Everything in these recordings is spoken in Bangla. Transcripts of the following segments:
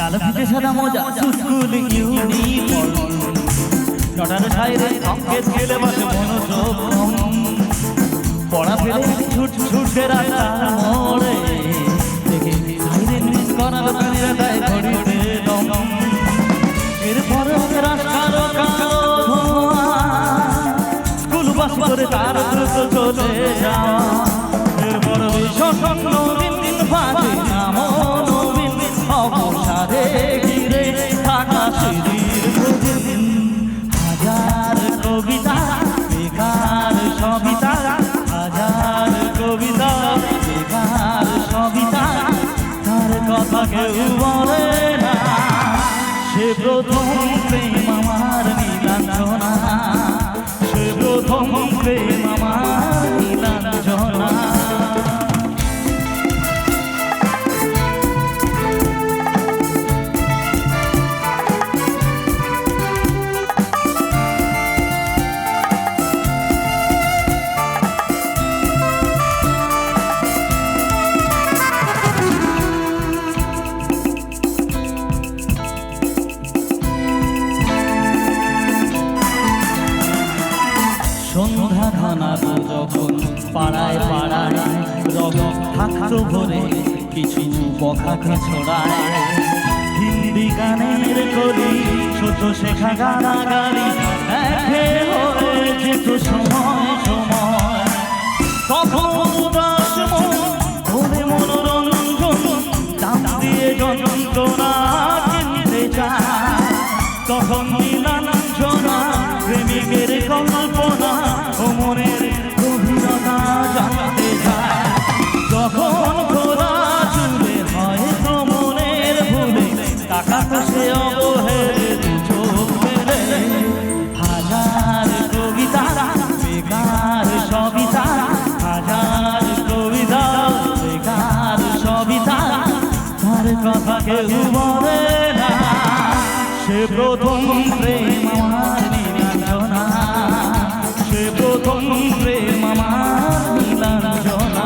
কালো ফিতে সাদা মোজা স্কুল ইউনিফর্ম নটার সাইরে অঙ্কের ছেলে বসে মনোযোগ পড়া ফেলে ছুটছে রাস্তার মোড়ে দেখে সাইরেন মিস করা দোকানিরা দেয় ঘড়িতে দম এরপরে রাস্তার কালো স্কুল বাস করে তার দ্রুত চলে যাওয়া এরপর ভীষণ নবীন বাজে নাম নবীন অবসাদে ঘিরে থাকা সিঁড়ির প্রতিদিন হাজার কবিতা বেকার সবিতা হাজার কবিতা বেকার সবিতা তার কথা কেউ বলে না সে প্রথম প্রেম আমার নীলাঞ্জনা সে প্রথম প্রেম আমার নীলাঞ্জনা সন্ধ্যা ঘনাতো যখন পাড়ায় পাড়ায় রঙ থাকতো ভরে কিছু বখাকে ছড়ায় হিন্দি গানের কলি ছোট শেখা গানাগারি একে হয়ে যেত সময় সময় তখন উদাস মন ভরে মনোরঞ্জন দাম দিয়ে যন্ত্রণা কিনতে যায় তখন নীলাঞ্জনা প্রেমিকের কল্পনা ও মনের গভীরতা জানতে যায় যখন খোলা চুলে হয়তো মনের ভুলে তাকাতো সে অবহেলে চোখ মেলে হাজার কবিতা বেকার সবিতা হাজার কবিতা বেকার সবিতা তার কথা কেউ বলে না সে প্রথম প্রেম আমার নীলাঞ্জনা সে প্রথম প্রেম আমার নীলাঞ্জনা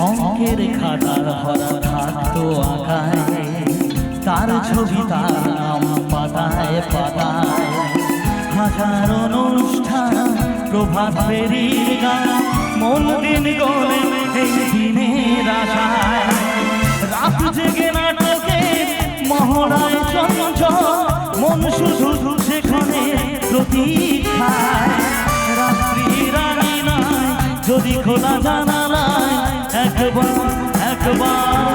অঙ্কের খাতার ভরা থাকতো আঁকায় তার ছবি তার নাম পাতায় পাতায় হাজার অনুষ্ঠান প্রভাত ফেরির গান মন দিন গলে এই দিনের আশায় রাত জেগে নাটকে মহড়ায় চঞ্চল মন শুধু সেখানে প্রতীক্ষায় রাত্রি রানী নাই যদি খোলা জানালায় একবার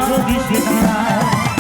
যদি সে দাঁড়ায়